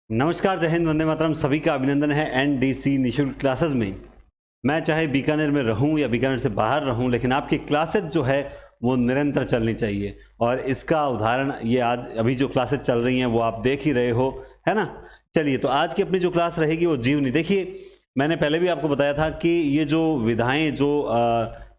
नमस्कार, जय हिंद, वंदे मातरम। सभी का अभिनंदन है एनडीसी निःशुल्क क्लासेस में। मैं चाहे बीकानेर में रहूं या बीकानेर से बाहर रहूं, लेकिन आपकी क्लासेस जो है वो निरंतर चलनी चाहिए। और इसका उदाहरण ये आज अभी जो क्लासेस चल रही हैं वो आप देख ही रहे हो, है ना। चलिए, तो आज की अपनी जो क्लास रहेगी वो जीवनी। देखिए, मैंने पहले भी आपको बताया था कि ये जो विधाएं, जो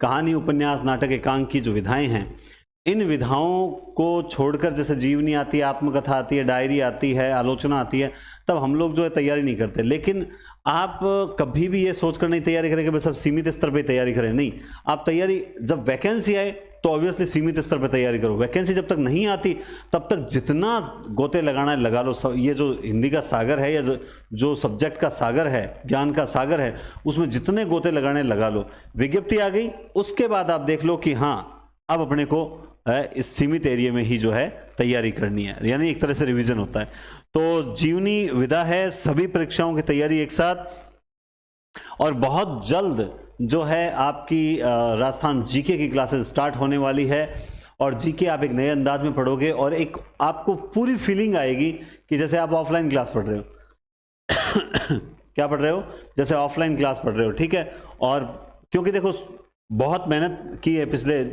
कहानी, उपन्यास, नाटक, एकांक की जो विधाएं हैं, इन विधाओं को छोड़कर जैसे जीवनी आती है, आत्मकथा आती है, डायरी आती है, आलोचना आती है, तब हम लोग जो है तैयारी नहीं करते। लेकिन आप कभी भी ये सोचकर नहीं तैयारी करें कि बस अब सीमित स्तर पे तैयारी करें। नहीं, आप तैयारी, जब वैकेंसी आए तो ऑब्वियसली सीमित स्तर पे तैयारी करो। वैकेंसी जब तक नहीं आती तब तक जितना गोते लगाना है लगा लो। ये जो हिंदी का सागर है या जो सब्जेक्ट का सागर है, ज्ञान का सागर है, उसमें जितने गोते लगाने लगा लो। विज्ञप्ति आ गई, उसके बाद आप देख लो कि हाँ, अब अपने को इस सीमित एरिया में ही जो है तैयारी करनी है, यानी एक तरह से रिवीजन होता है। तो जीवनी विधा है, सभी परीक्षाओं की तैयारी एक साथ। और बहुत जल्द जो है आपकी राजस्थान जीके की क्लासेस स्टार्ट होने वाली है। और जीके आप एक नए अंदाज में पढ़ोगे और एक आपको पूरी फीलिंग आएगी कि जैसे आप ऑफलाइन क्लास पढ़ रहे हो। क्या पढ़ रहे हो? जैसे ऑफलाइन क्लास पढ़ रहे हो, ठीक है। और क्योंकि देखो, बहुत मेहनत की है पिछले,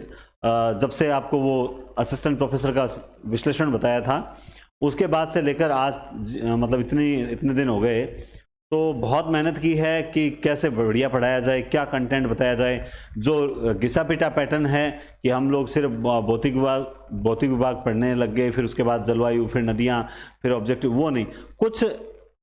जब से आपको वो असिस्टेंट प्रोफेसर का विश्लेषण बताया था, उसके बाद से लेकर आज मतलब इतने दिन हो गए, तो बहुत मेहनत की है कि कैसे बढ़िया पढ़ाया जाए, क्या कंटेंट बताया जाए। जो घिसा पिटा पैटर्न है कि हम लोग सिर्फ भौतिक विभाग पढ़ने लग गए, फिर उसके बाद जलवायु, फिर नदियाँ, फिर ऑब्जेक्टिव, वो नहीं, कुछ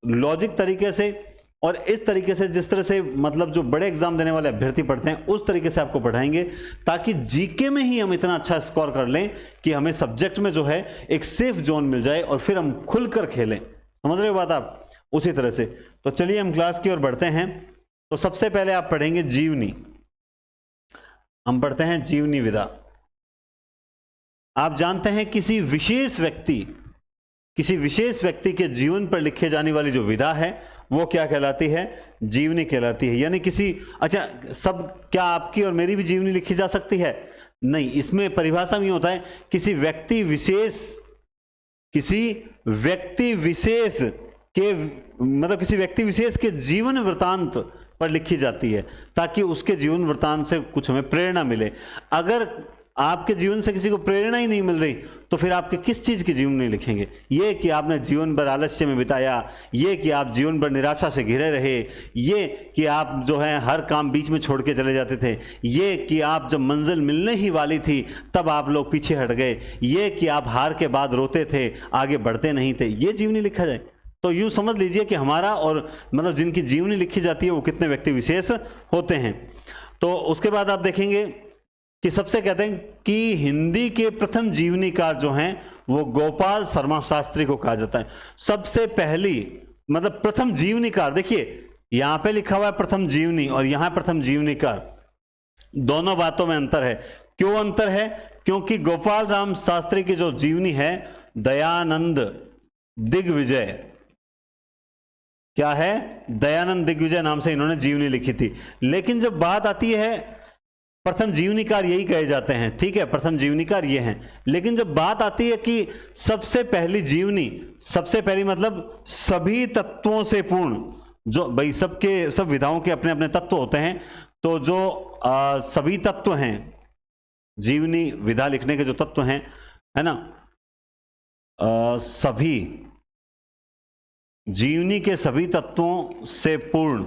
लॉजिक तरीके से और इस तरीके से, जिस तरह से मतलब जो बड़े एग्जाम देने वाले अभ्यर्थी पढ़ते हैं, उस तरीके से आपको पढ़ाएंगे ताकि जीके में ही हम इतना अच्छा स्कोर कर लें कि हमें सब्जेक्ट में जो है एक सेफ जोन मिल जाए और फिर हम खुलकर खेलें। समझ रहे हो बात आप? उसी तरह से तो चलिए हम क्लास की ओर बढ़ते हैं। तो सबसे पहले आप पढ़ेंगे जीवनी। हम पढ़ते हैं जीवनी विधा। आप जानते हैं किसी विशेष व्यक्ति के जीवन पर लिखे जाने वाली जो विधा है वो क्या कहलाती है? जीवनी कहलाती है। यानी अच्छा, सब क्या आपकी और मेरी भी जीवनी लिखी जा सकती है? नहीं, इसमें परिभाषा में होता है किसी व्यक्ति विशेष के जीवन वृतांत पर लिखी जाती है ताकि उसके जीवन वृतांत से कुछ हमें प्रेरणा मिले। अगर आपके जीवन से किसी को प्रेरणा ही नहीं मिल रही तो फिर आपके किस चीज की जीवन नहीं लिखेंगे? ये कि आपने जीवन भर आलस्य में बिताया, ये कि आप जीवन भर निराशा से घिरे रहे, ये कि आप जो है हर काम बीच में छोड़ के चले जाते थे, ये कि आप जब मंजिल मिलने ही वाली थी तब आप लोग पीछे हट गए, ये कि आप हार के बाद रोते थे, आगे बढ़ते नहीं थे, ये जीवनी लिखा जाए। तो यूं समझ लीजिए कि हमारा और मतलब जिनकी जीवनी लिखी जाती है वो कितने व्यक्ति विशेष होते हैं। तो उसके बाद आप देखेंगे कि सबसे कहते हैं कि हिंदी के प्रथम जीवनीकार जो हैं वो गोपाल शर्मा शास्त्री को कहा जाता है। सबसे पहली मतलब प्रथम जीवनीकार, देखिए यहां पे लिखा हुआ है प्रथम जीवनी और यहां प्रथम जीवनीकार, दोनों बातों में अंतर है। क्यों अंतर है? क्योंकि गोपाल राम शास्त्री की जो जीवनी है, दयानंद दिग्विजय, क्या है? दयानंद दिग्विजय नाम से इन्होंने जीवनी लिखी थी। लेकिन जब बात आती है, प्रथम जीवनीकार यही कहे जाते हैं, ठीक है, प्रथम जीवनीकार ये हैं। लेकिन जब बात आती है कि सबसे पहली जीवनी, सबसे पहली मतलब सभी तत्वों से पूर्ण, जो भाई सब विधाओं के अपने अपने तत्व होते हैं, तो जो सभी तत्व हैं, जीवनी विधा लिखने के जो तत्व हैं, है ना, सभी जीवनी के सभी तत्वों से पूर्ण,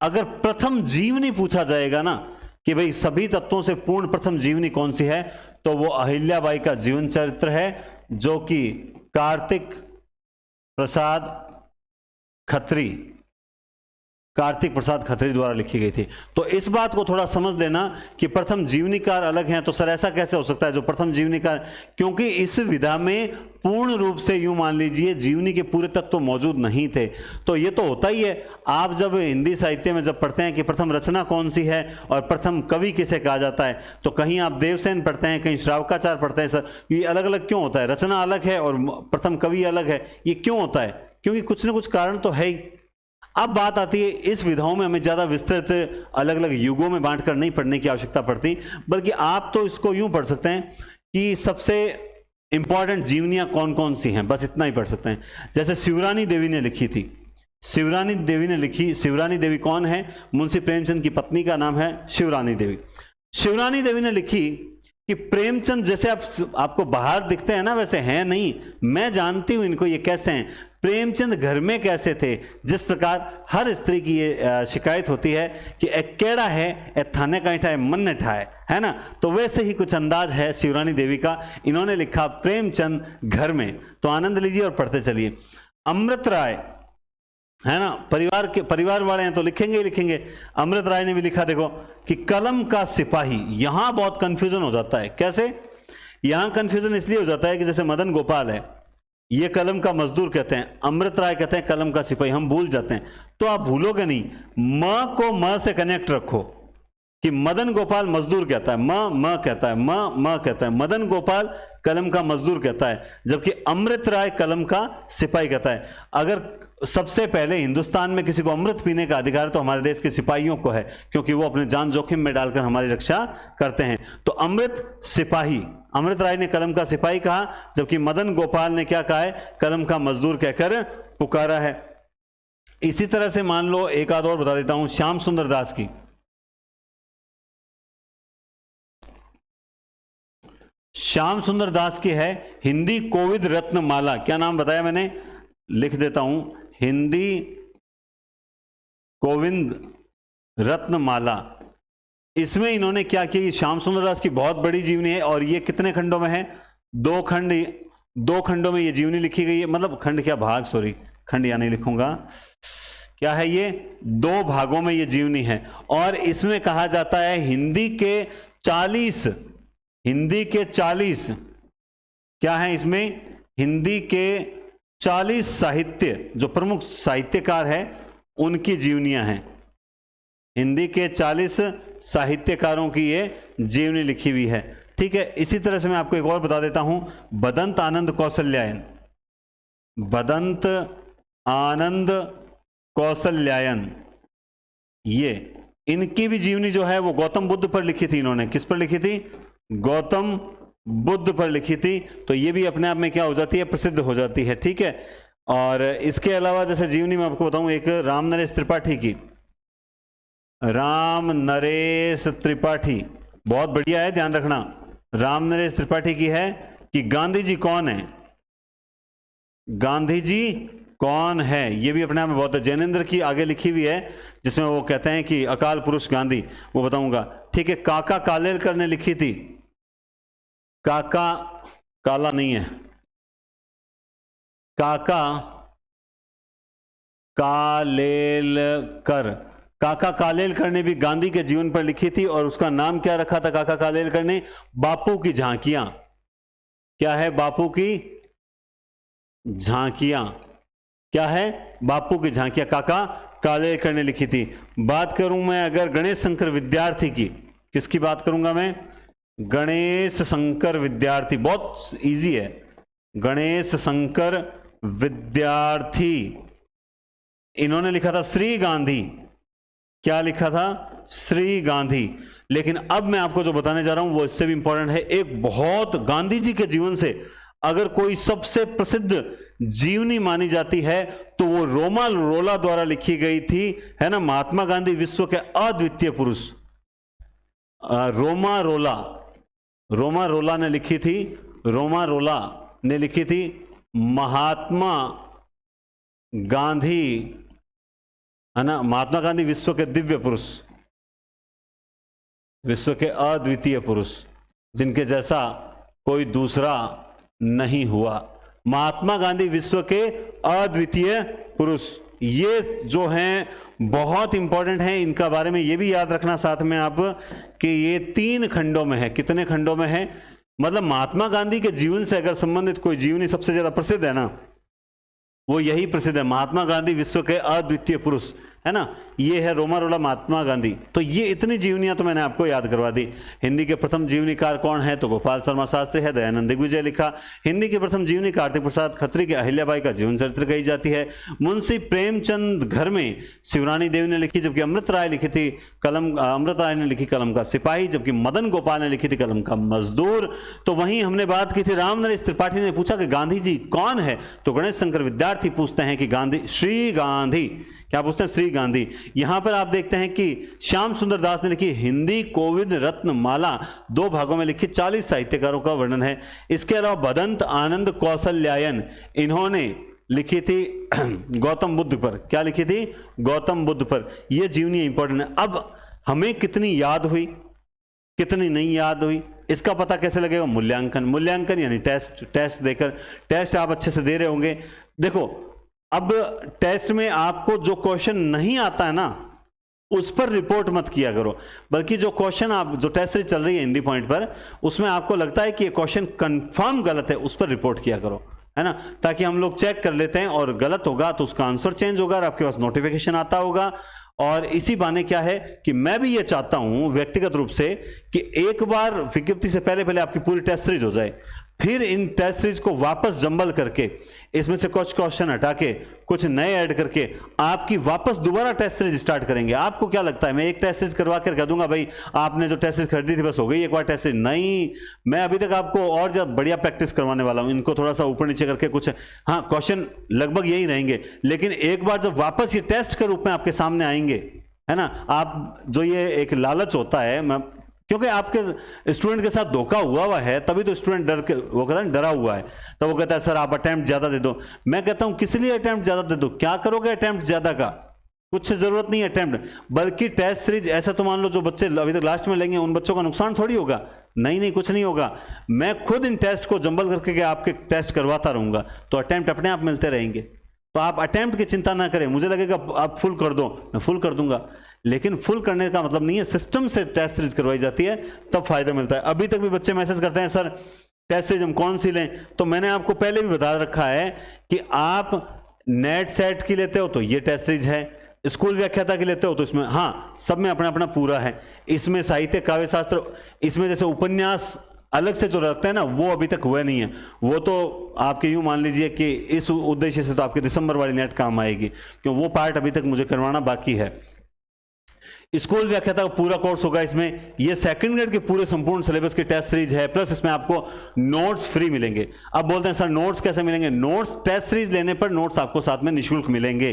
अगर प्रथम जीवनी पूछा जाएगा ना कि भाई सभी तत्वों से पूर्ण प्रथम जीवनी कौन सी है, तो वो अहिल्याबाई का जीवन चरित्र है, जो कि कार्तिक प्रसाद खत्री द्वारा लिखी गई थी। तो इस बात को थोड़ा समझ लेना कि प्रथम जीवनीकार अलग हैं। तो सर ऐसा कैसे हो सकता है जो प्रथम जीवनीकार? क्योंकि इस विधा में पूर्ण रूप से यूं मान लीजिए जीवनी के पूरे तत्व मौजूद नहीं थे। तो ये तो होता ही है, आप जब हिंदी साहित्य में जब पढ़ते हैं कि प्रथम रचना कौन सी है और प्रथम कवि किसे कहा जाता है, तो कहीं आप देवसेन पढ़ते हैं, कहीं श्रावकाचार्य पढ़ते हैं। सर ये अलग अलग क्यों होता है? रचना अलग है और प्रथम कवि अलग है, ये क्यों होता है? क्योंकि कुछ ना कुछ कारण तो है ही। अब बात आती है, इस विधाओं में हमें ज़्यादा विस्तृत अलग अलग युगों में बांटकर नहीं पढ़ने की आवश्यकता पड़ती, बल्कि आप तो इसको यूं पढ़ सकते हैं कि सबसे इंपॉर्टेंट जीवनियां कौन कौन सी हैं, बस इतना ही पढ़ सकते हैं। जैसे शिवरानी देवी ने लिखी थी, शिवरानी देवी ने लिखी। शिवरानी देवी कौन है? मुंशी प्रेमचंद की पत्नी का नाम है शिवरानी देवी। शिवरानी देवी ने लिखी कि प्रेमचंद जैसे आपको बाहर दिखते हैं ना, वैसे हैं नहीं, मैं जानती हूं इनको, ये कैसे हैं। प्रेमचंद घर में कैसे थे, जिस प्रकार हर स्त्री की ये शिकायत होती है कि एक केड़ा है, एक थाने का है, मन ने ठाए, है ना, तो वैसे ही कुछ अंदाज है शिवरानी देवी का। इन्होंने लिखा प्रेमचंद घर में। तो आनंद लीजिए और पढ़ते चलिए। अमृत राय, है ना, परिवार वाले हैं तो लिखेंगे ही लिखेंगे। अमृत राय ने भी लिखा, देखो, कि कलम का सिपाही। यहां बहुत कंफ्यूजन हो जाता है। कैसे? यहां कंफ्यूजन इसलिए हो जाता है कि जैसे मदन गोपाल है, ये कलम का मजदूर कहते हैं, अमृत राय कहते हैं कलम का सिपाही, हम भूल जाते हैं। तो आप भूलोगे नहीं, म को म से कनेक्ट रखो कि मदन गोपाल मजदूर कहता है, म कहता है, म कहता है, मदन गोपाल कलम का मजदूर कहता है, जबकि अमृत राय कलम का सिपाही कहता है। अगर सबसे पहले हिंदुस्तान में किसी को अमृत पीने का अधिकार तो हमारे देश के सिपाहियों को है, क्योंकि वो अपने जान जोखिम में डालकर हमारी रक्षा करते हैं। तो अमृत सिपाही, अमृत राय ने कलम का सिपाही कहा, जबकि मदन गोपाल ने क्या कहा है? कलम का मजदूर कहकर पुकारा है। इसी तरह से मान लो, एक आध और बता देता हूं, श्याम सुंदर दास की। श्याम सुंदर दास की है हिंदी कोविद रत्न माला। क्या नाम बताया मैंने? लिख देता हूं, हिंदी कोविंद रत्न माला। इसमें इन्होंने क्या किया? ये श्याम सुंदर दास की बहुत बड़ी जीवनी है, और ये कितने खंडों में है? दो खंडों में ये जीवनी लिखी गई है। मतलब खंड क्या, भाग, सॉरी, खंड या नहीं लिखूंगा, क्या है ये? 2 भागों में ये जीवनी है। और इसमें कहा जाता है हिंदी के 40 क्या है इसमें? हिंदी के 40 साहित्य, जो प्रमुख साहित्यकार हैं उनकी जीवनियां हैं। हिंदी के 40 साहित्यकारों की ये जीवनी लिखी हुई है। ठीक है, इसी तरह से मैं आपको एक और बता देता हूं, बदंत आनंद कौशल्यायन। बदंत आनंद कौशल्यायन, ये इनकी भी जीवनी जो है वो गौतम बुद्ध पर लिखी थी। इन्होंने किस पर लिखी थी? गौतम बुद्ध पर लिखी थी। तो ये भी अपने आप में क्या हो जाती है? प्रसिद्ध हो जाती है। ठीक है, और इसके अलावा जैसे जीवनी में आपको बताऊं, एक राम नरेश त्रिपाठी की, राम नरेश त्रिपाठी, बहुत बढ़िया है, ध्यान रखना। राम नरेश त्रिपाठी की है कि गांधी जी कौन है, गांधी जी कौन है, ये भी अपने आप में बहुत है। जैनेन्द्र की आगे लिखी हुई है, जिसमें वो कहते हैं कि अकाल पुरुष गांधी, वो बताऊंगा। ठीक है, काका कालेलकर ने लिखी थी, काका काला नहीं है, काका कालेलकर, काका कालेलकर ने भी गांधी के जीवन पर लिखी थी, और उसका नाम क्या रखा था काका कालेलकर ने? बापू की झांकियां। क्या है? बापू की झांकियां। क्या है? बापू की झांकियां, काका कालेलकर ने लिखी थी। बात करूं मैं अगर गणेश शंकर विद्यार्थी की, किसकी बात करूंगा मैं? गणेश शंकर विद्यार्थी, बहुत इजी है। गणेश शंकर विद्यार्थी, इन्होंने लिखा था श्री गांधी। क्या लिखा था? श्री गांधी। लेकिन अब मैं आपको जो बताने जा रहा हूं वो इससे भी इंपॉर्टेंट है। एक बहुत गांधी जी के जीवन से अगर कोई सबसे प्रसिद्ध जीवनी मानी जाती है तो वो रोमा रोला द्वारा लिखी गई थी, है ना, महात्मा गांधी विश्व के अद्वितीय पुरुष। रोमा रोला ने लिखी थी, रोमा रोला ने लिखी थी महात्मा गांधी, है ना, महात्मा गांधी विश्व के दिव्य पुरुष, विश्व के अद्वितीय पुरुष, जिनके जैसा कोई दूसरा नहीं हुआ। महात्मा गांधी विश्व के अद्वितीय पुरुष, ये जो हैं बहुत इंपॉर्टेंट हैं। इनका बारे में ये भी याद रखना साथ में आप कि ये 3 खंडों में है। कितने खंडों में है? मतलब महात्मा गांधी के जीवन से अगर संबंधित कोई जीवनी सबसे ज्यादा प्रसिद्ध है ना, वो यही प्रसिद्ध है, महात्मा गांधी विश्व के अद्वितीय पुरुष। है ना, ये है रोमारोला महात्मा गांधी। तो ये इतनी जीवनियां तो मैंने आपको याद करवा दी। हिंदी के प्रथम जीवनीकार कौन है, तो गोपाल शर्मा शास्त्री है, दयानंद दिग्विजय लिखा। हिंदी के प्रथम जीवनी कार्तिक प्रसाद खत्री के अहिल्याबाई का जीवन चरित्र कही जाती है। मुंशी प्रेमचंद घर में शिवरानी देवी ने लिखी, जबकि अमृत राय लिखी थी कलम, अमृत राय ने लिखी कलम का सिपाही, जबकि मदन गोपाल ने लिखी थी कलम का मजदूर। तो वहीं हमने बात की थी, रामनरेश त्रिपाठी ने पूछा कि गांधी जी कौन है, तो गणेश शंकर विद्यार्थी पूछते हैं कि गांधी, श्री गांधी, क्या पूछते हैं, श्री गांधी। यहां पर आप देखते हैं कि श्याम सुंदर दास ने लिखी हिंदी कोविद रत्न माला, 2 भागों में लिखी, 40 साहित्यकारों का वर्णन है। इसके अलावा बदंत आनंद कौशल्यायन, इन्होंने लिखी थी गौतम बुद्ध पर, क्या लिखी थी, गौतम बुद्ध पर। यह जीवनी इंपॉर्टेंट है। अब हमें कितनी याद हुई, कितनी नहीं याद हुई, इसका पता कैसे लगेगा, मूल्यांकन। मूल्यांकन यानी टेस्ट, टेस्ट देकर, टेस्ट आप अच्छे से दे रहे होंगे। देखो अब टेस्ट में आपको जो क्वेश्चन नहीं आता है ना, उस पर रिपोर्ट मत किया करो, बल्कि जो क्वेश्चन आप, जो टेस्ट सीरीज चल रही है हिंदी पॉइंट पर, उसमें आपको लगता है कि ये क्वेश्चन कंफर्म गलत है, उस पर रिपोर्ट किया करो, है ना, ताकि हम लोग चेक कर लेते हैं, और गलत होगा तो उसका आंसर चेंज होगा और आपके पास नोटिफिकेशन आता होगा। और इसी बहाने क्या है कि मैं भी ये चाहता हूं व्यक्तिगत रूप से कि एक बार विज्ञप्ति से पहले पहले आपकी पूरी टेस्ट सीरीज हो जाए, फिर इन टेस्ट सीरीज को वापस जंबल करके, इसमें से कुछ क्वेश्चन हटा के कुछ नए ऐड करके आपकी वापस दोबारा टेस्ट सीरीज स्टार्ट करेंगे। आपको क्या लगता है मैं एक टेस्ट सीरीज करवा कर कह दूंगा भाई आपने जो टेस्ट सीरीज खरीदी थी बस हो गई एक बार टेस्ट सीरीज? नहीं, मैं अभी तक आपको और ज्यादा बढ़िया प्रैक्टिस करवाने वाला हूं। इनको थोड़ा सा ऊपर नीचे करके कुछ, हाँ क्वेश्चन लगभग यही रहेंगे, लेकिन एक बार जब वापस ये टेस्ट के रूप में आपके सामने आएंगे, है ना, आप जो ये एक लालच होता है, मैं क्योंकि आपके स्टूडेंट के साथ धोखा हुआ है, तभी तो स्टूडेंट डर के, वो कहता है डरा हुआ है, तो वो कहता है सर आप अटेम्प्ट ज्यादा दे दो। मैं कहता हूं किस लिए अटेम्प्ट ज्यादा दे दो, क्या करोगे अटेम्प्ट ज्यादा का, कुछ जरूरत नहीं है अटेम्प्ट, बल्कि टेस्ट सीरीज ऐसा तो मान लो जो बच्चे अभी तक लास्ट में लेंगे उन बच्चों का नुकसान थोड़ी होगा। नहीं, कुछ नहीं होगा, मैं खुद इन टेस्ट को जंबल करके आपके टेस्ट करवाता रहूंगा, तो अटेम्प्ट अपने आप मिलते रहेंगे। तो आप अटेम्प्ट की चिंता ना करें, मुझे लगेगा आप फुल कर दो, मैं फुल कर दूंगा, लेकिन फुल करने का मतलब नहीं है, सिस्टम से टेस्ट सीरीज करवाई जाती है तब फायदा मिलता है। अभी तक भी बच्चे मैसेज करते हैं सर टेस्ट सीरीज हम कौन सी लें, तो मैंने आपको पहले भी बता रखा है कि आप नेट सेट की लेते हो तो ये टेस्ट सीरीज है, स्कूल व्याख्याता की लेते हो तो इसमें, हाँ सब में अपना अपना पूरा है। इसमें साहित्य काव्य शास्त्र, इसमें जैसे उपन्यास अलग से जो रखते हैं ना, वो अभी तक हुए नहीं है। वो तो आपके यूं मान लीजिए कि इस उद्देश्य से तो आपके दिसंबर वाली नेट काम आएगी, क्योंकि वो पार्ट अभी तक मुझे करवाना बाकी है। स्कूल व्याख्याता का पूरा कोर्स होगा इसमें, ये सेकंड ग्रेड के पूरे संपूर्ण सिलेबस की टेस्ट सीरीज है, प्लस इसमें आपको नोट्स फ्री मिलेंगे। अब बोलते हैं सर नोट्स कैसे मिलेंगे, नोट्स टेस्ट सीरीज लेने पर नोट्स आपको साथ में निःशुल्क मिलेंगे,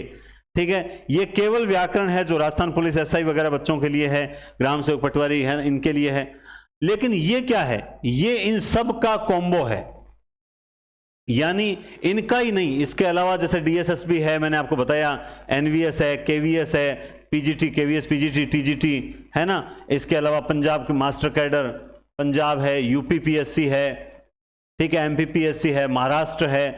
ठीक है। ये केवल व्याकरण है जो राजस्थान पुलिस एसआई वगैरह बच्चों के लिए है, ग्राम सेवक पटवारी है इनके लिए है, लेकिन ये क्या है, ये इन सब का कॉम्बो है, यानी इनका ही नहीं, इसके अलावा जैसे डीएसएसबी है, मैंने आपको बताया, एनवीएस है, केवीएस है, पीजीटी, केवीएस, पीजीटी, टीजीटी है ना, इसके अलावा पंजाब के मास्टर कैडर पंजाब है, यूपी पीएससी है, ठीक है, एमपी पीएससी है, महाराष्ट्र है।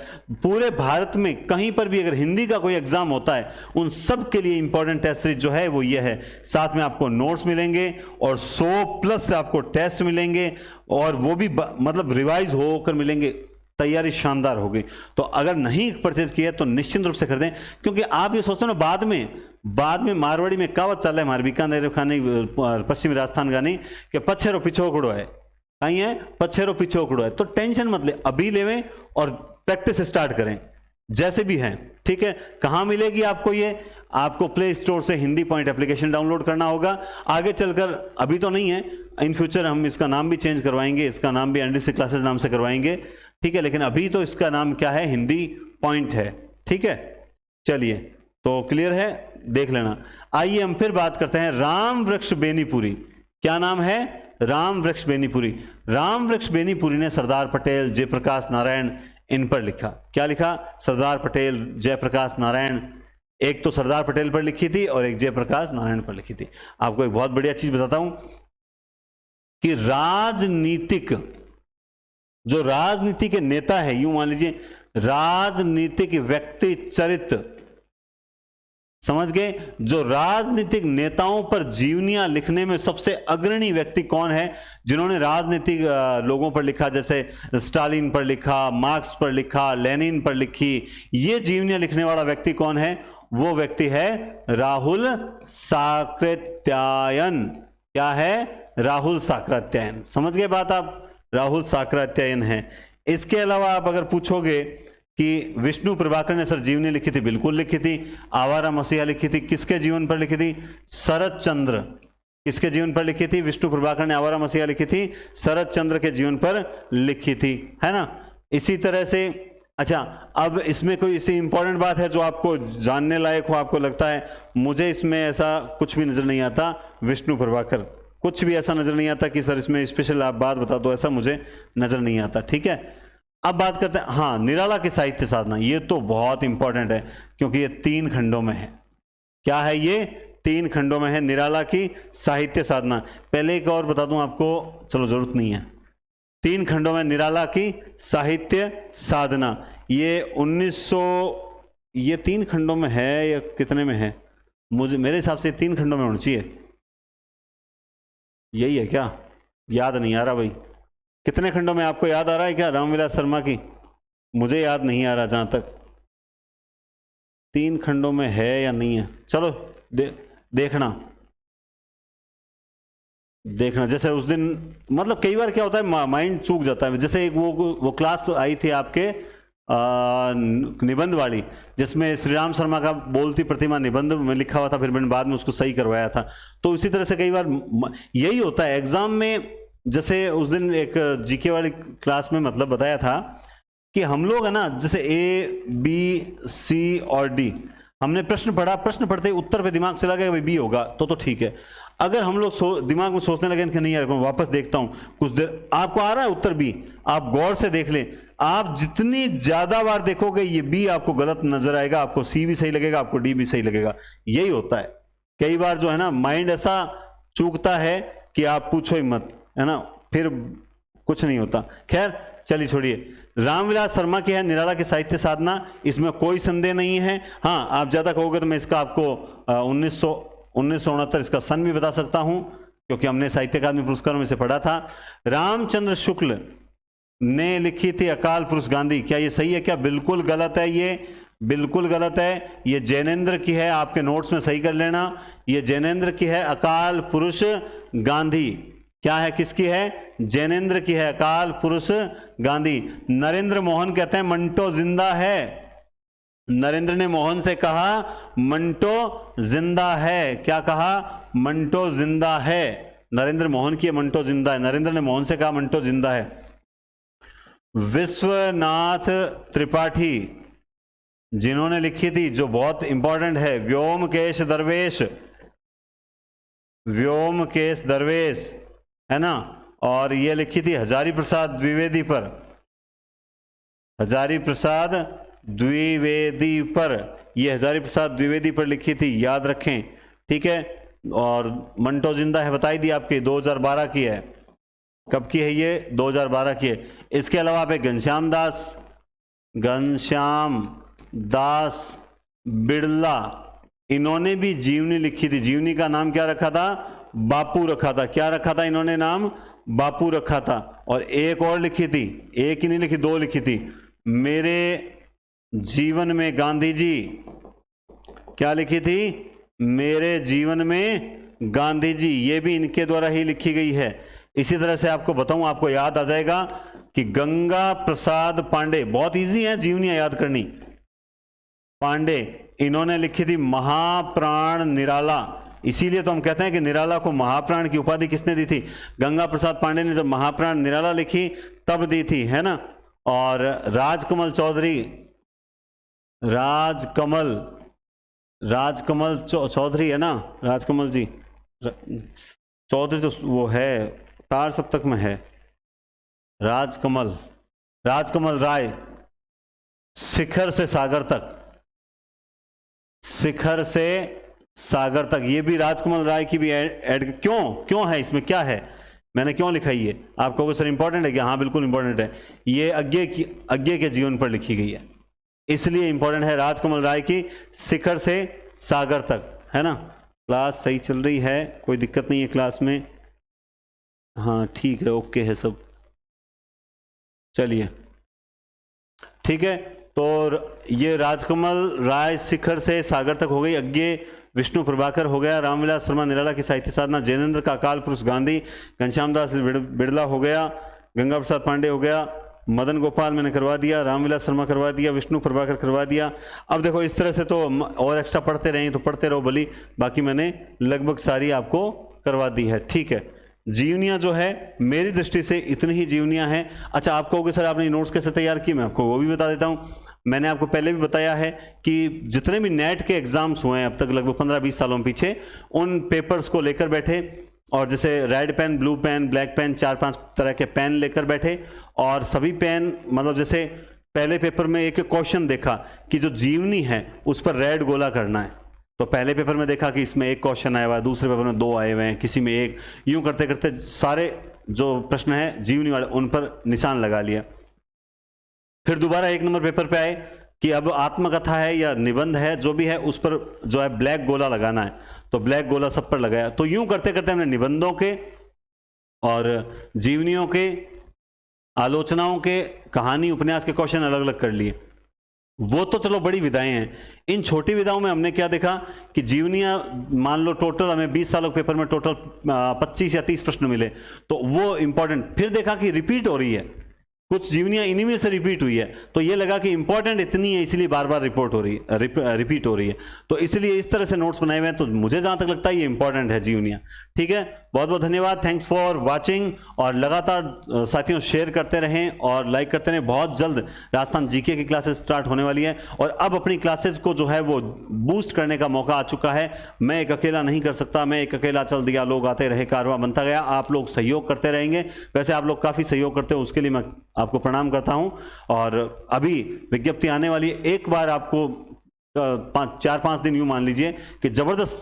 पूरे भारत में कहीं पर भी अगर हिंदी का कोई एग्जाम होता है, उन सब के लिए इंपॉर्टेंट टेस्ट सीरीज जो है वो ये है। साथ में आपको नोट्स मिलेंगे और 100+ आपको टेस्ट मिलेंगे, और वो भी मतलब रिवाइज होकर मिलेंगे, तैयारी शानदार होगी। तो अगर नहीं परचेज किया तो निश्चित रूप से खरीदें, क्योंकि आप ये सोचते हो ना बाद में मारवाड़ी में कहावत चल रहा है, हमारे बीकानेर खाने पश्चिमी राजस्थान गानी कि पछेरो पिछोकड़ो है, कहीं है पछेरो पिछोकड़ो है, तो टेंशन मत ले, अभी लेवें और प्रैक्टिस स्टार्ट करें जैसे भी हैं, ठीक है। कहां मिलेगी आपको ये, आपको प्ले स्टोर से हिंदी पॉइंट एप्लीकेशन डाउनलोड करना होगा। आगे चलकर, अभी तो नहीं है, इन फ्यूचर हम इसका नाम भी चेंज करवाएंगे, इसका नाम भी एनडीसी क्लासेस नाम से करवाएंगे, ठीक है, लेकिन अभी तो इसका नाम क्या है, हिंदी पॉइंट है, ठीक है। चलिए, तो क्लियर है, देख लेना। आइए हम फिर बात करते हैं राम वृक्ष बेनीपुरी। क्या नाम है, राम वृक्ष बेनीपुरी। राम वृक्ष बेनीपुरी ने सरदार पटेल, जयप्रकाश नारायण इन पर लिखा। क्या लिखा, सरदार पटेल, जयप्रकाश नारायण, एक तो सरदार पटेल पर लिखी थी और एक जयप्रकाश नारायण पर लिखी थी। आपको एक बहुत बढ़िया चीज बताता हूं कि राजनीतिक, जो राजनीति के नेता है, यूं मान लीजिए राजनीतिक व्यक्ति चरित्र, समझ गए, जो राजनीतिक नेताओं पर जीवनियां लिखने में सबसे अग्रणी व्यक्ति कौन है, जिन्होंने राजनीतिक लोगों पर लिखा, जैसे स्टालिन पर लिखा, मार्क्स पर लिखा, लेनिन पर लिखी, ये जीवनियां लिखने वाला व्यक्ति कौन है, वो व्यक्ति है राहुल साकृत्यायन। क्या है? राहुल साकृत्यायन। समझ गए बात आप? राहुल साकृत्यायन है। इसके अलावा आप अगर पूछोगे कि विष्णु प्रभाकर ने सर जीवनी लिखी थी, बिल्कुल लिखी थी। आवारा मसीहा लिखी थी, किसके जीवन पर लिखी थी? शरद चंद्र। किसके जीवन पर लिखी थी? विष्णु प्रभाकर ने आवारा मसीहा लिखी थी, शरद चंद्र के जीवन पर लिखी थी, है ना। इसी तरह से अच्छा, अब इसमें कोई ऐसी इंपॉर्टेंट बात है जो आपको जानने लायक हो, आपको लगता है? मुझे इसमें ऐसा कुछ भी नजर नहीं आता। विष्णु प्रभाकर कुछ भी ऐसा नजर नहीं आता कि सर इसमें स्पेशल आप बात बता दो, ऐसा मुझे नजर नहीं आता। ठीक है, अब बात करते हैं हाँ निराला की साहित्य साधना। ये तो बहुत इंपॉर्टेंट है क्योंकि ये 3 खंडों में है। क्या है ये? 3 खंडों में है निराला की साहित्य साधना। पहले एक और बता दूं आपको, चलो जरूरत नहीं है। 3 खंडों में निराला की साहित्य साधना। ये 1900, ये 3 खंडों में है या कितने में है? मुझे मेरे हिसाब से 3 खंडों में होना चाहिए। यही है क्या? याद नहीं आ रहा भाई। कितने खंडों में आपको याद आ रहा है क्या रामविलास शर्मा की? मुझे याद नहीं आ रहा जहां तक। 3 खंडों में है या नहीं है? चलो देखना जैसे उस दिन, मतलब कई बार क्या होता है माइंड चूक जाता है। जैसे एक वो क्लास आई थी आपके निबंध वाली, जिसमें श्री राम शर्मा का बोलती प्रतिमा निबंध में लिखा हुआ था, फिर मैंने बाद में उसको सही करवाया था। तो इसी तरह से कई बार यही होता है एग्जाम में। जैसे उस दिन एक जीके वाली क्लास में मतलब बताया था कि हम लोग है ना, जैसे ए बी सी और डी हमने प्रश्न पढ़ा, प्रश्न पढ़ते ही उत्तर पे दिमाग चला गया भाई बी होगा, तो ठीक है। अगर हम लोग दिमाग में सोचने लगे कि नहीं यार मैं वापस देखता हूं, कुछ देर आपको आ रहा है उत्तर बी, आप गौर से देख लें। आप जितनी ज्यादा बार देखोगे ये बी आपको गलत नजर आएगा, आपको सी भी सही लगेगा, आपको डी भी सही लगेगा। यही होता है कई बार जो है ना, माइंड ऐसा चूकता है कि आप पूछो ही मत, है ना, फिर कुछ नहीं होता। खैर चलिए छोड़िए। रामविलास शर्मा की है निराला की साहित्य साधना, इसमें कोई संदेह नहीं है। हाँ आप ज्यादा कहोगे तो मैं इसका आपको 1969 इसका सन भी बता सकता हूं, क्योंकि हमने साहित्य अकादमी पुरस्कारों में से पढ़ा था। रामचंद्र शुक्ल ने लिखी थी अकाल पुरुष गांधी। क्या ये सही है क्या? बिल्कुल गलत है, ये बिल्कुल गलत है। ये जैनेन्द्र की है, आपके नोट्स में सही कर लेना। ये जैनेन्द्र की है अकाल पुरुष गांधी। क्या है? किसकी है? जैनेन्द्र की है अकाल पुरुष गांधी। नरेंद्र मोहन कहते हैं मंटो जिंदा है। नरेंद्र ने मोहन से कहा मंटो जिंदा है। क्या कहा? मंटो जिंदा है। नरेंद्र मोहन की मंटो जिंदा है, नरेंद्र ने मोहन से कहा मंटो जिंदा है। विश्वनाथ त्रिपाठी जिन्होंने लिखी थी, जो बहुत इंपॉर्टेंट है, व्योमकेश दरवेश, व्योमकेश दरवेश है ना, और ये लिखी थी हजारी प्रसाद द्विवेदी पर, हजारी प्रसाद द्विवेदी पर, ये हजारी प्रसाद द्विवेदी पर लिखी थी, याद रखें। ठीक है, और मंटो जिंदा है बताई दी आपकी, 2012 की है। कब की है ये? 2012 की है। इसके अलावा आप घनश्याम दास बिड़ला, इन्होंने भी जीवनी लिखी थी। जीवनी का नाम क्या रखा था? बापू रखा था। क्या रखा था इन्होंने नाम? बापू रखा था। और एक और लिखी थी, एक ही नहीं लिखी, 2 लिखी थी, मेरे जीवन में गांधी जी। क्या लिखी थी? मेरे जीवन में गांधी जी। ये भी इनके द्वारा ही लिखी गई है। इसी तरह से आपको बताऊं, आपको याद आ जाएगा कि गंगा प्रसाद पांडे, बहुत इजी है जीवनियां याद करनी, पांडे, इन्होंने लिखी थी महाप्राण निराला। इसीलिए तो हम कहते हैं कि निराला को महाप्राण की उपाधि किसने दी थी? गंगा प्रसाद पांडे ने जब महाप्राण निराला लिखी तब दी थी, है ना। और राजकमल चौधरी, राजकमल चौधरी है ना, राजकमल जी चौधरी, तो वो है तार सप्तक में है, राजकमल राय, शिखर से सागर तक, शिखर से सागर तक, ये भी राजकमल राय की भी ऐड क्यों है इसमें? क्या है, मैंने क्यों लिखा ये? आप कहोगे सर इंपॉर्टेंट है क्या? हाँ बिल्कुल इंपॉर्टेंट है। ये अज्ञे के जीवन पर लिखी गई है, इसलिए इंपॉर्टेंट है। राजकमल राय की शिखर से सागर तक, है ना। क्लास सही चल रही है, कोई दिक्कत नहीं है क्लास में? हाँ ठीक है, ओके है सब। चलिए ठीक है, तो ये राजकमल राय शिखर से सागर तक हो गई, अज्ञे विष्णु प्रभाकर हो गया, रामविलास शर्मा निराला की साहित्य साधना, जैनेन्द्र का अकाल पुरुष गांधी, घनश्याम दास बिड़ला हो गया, गंगा प्रसाद पांडे हो गया, मदन गोपाल मैंने करवा दिया, रामविलास शर्मा करवा दिया, विष्णु प्रभाकर करवा दिया। अब देखो इस तरह से तो और एक्स्ट्रा पढ़ते रहें तो पढ़ते रहो भली, बाकी मैंने लगभग सारी आपको करवा दी है। ठीक है, जीवनियाँ जो है मेरी दृष्टि से इतनी ही जीवनियाँ हैं। अच्छा, आप कहोगे सर आपने नोट्स कैसे तैयार किए, मैं आपको वो भी बता देता हूँ। मैंने आपको पहले भी बताया है कि जितने भी नेट के एग्जाम्स हुए हैं अब तक लगभग 15-20 सालों पीछे, उन पेपर्स को लेकर बैठे और जैसे red pen, blue pen, black pen, 4-5 तरह के पेन लेकर बैठे और सभी पेन मतलब जैसे पहले पेपर में एक क्वेश्चन देखा कि जो जीवनी है उस पर रेड गोला करना है, तो पहले पेपर में देखा कि इसमें एक क्वेश्चन आया हुआ है, दूसरे पेपर में 2 आए हुए हैं, किसी में 1, यूं करते करते सारे जो प्रश्न है जीवनी वाले उन पर निशान लगा लिया। फिर दोबारा 1 नंबर पेपर पे आए कि अब आत्मकथा है या निबंध है जो भी है उस पर जो है ब्लैक गोला लगाना है, तो ब्लैक गोला सब पर लगाया। तो यूं करते करते हमने निबंधों के और जीवनियों के, आलोचनाओं के, कहानी उपन्यास के क्वेश्चन अलग अलग कर लिए। वो तो चलो बड़ी विधाएं हैं, इन छोटी विधाओं में हमने क्या देखा कि जीवनियां मान लो टोटल हमें 20 सालों के पेपर में टोटल 25 या 30 प्रश्न मिले, तो वो इंपॉर्टेंट। फिर देखा कि रिपीट हो रही है, कुछ जीवनियां इन्हीं में से रिपीट हुई है, तो ये लगा कि इंपॉर्टेंट इतनी है इसलिए बार बार रिपोर्ट हो रही है, रिपीट हो रही है, तो इसलिए इस तरह से नोट्स बनाए हुए हैं। तो मुझे जहां तक लगता है ये इंपॉर्टेंट है जीवनियां। ठीक है, बहुत बहुत धन्यवाद, थैंक्स फॉर वाचिंग, और लगातार साथियों शेयर करते रहें और लाइक करते रहें। बहुत जल्द राजस्थान जीके की क्लासेस स्टार्ट होने वाली है और अब अपनी क्लासेज को जो है वो बूस्ट करने का मौका आ चुका है। मैं एक अकेला नहीं कर सकता, मैं एक अकेला चल दिया, लोग आते रहे, कारवां बनता गया। आप लोग सहयोग करते रहेंगे, वैसे आप लोग काफ़ी सहयोग करते हो, उसके लिए मैं आपको प्रणाम करता हूं। और अभी विज्ञप्ति आने वाली है, एक बार आपको 4-5 दिन यूं मान लीजिए कि जबरदस्त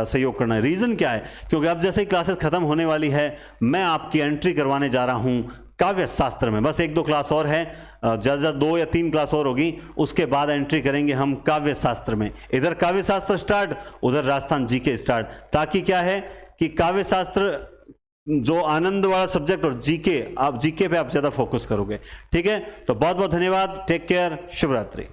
सहयोग करना है। रीजन क्या है, क्योंकि अब जैसे ही क्लासेस खत्म होने वाली है, मैं आपकी एंट्री करवाने जा रहा हूं काव्य शास्त्र में। बस 1-2 क्लास और है, ज़्यादा 2 या 3 क्लास और होगी, उसके बाद एंट्री करेंगे हम काव्य शास्त्र में। इधर काव्य शास्त्र स्टार्ट, उधर राजस्थान जीके स्टार्ट, ताकि क्या है कि काव्य शास्त्र जो आनंद वाला सब्जेक्ट और जीके, आप जीके पे आप ज़्यादा फोकस करोगे। ठीक है, तो बहुत बहुत धन्यवाद, टेक केयर, शुभ रात्रि।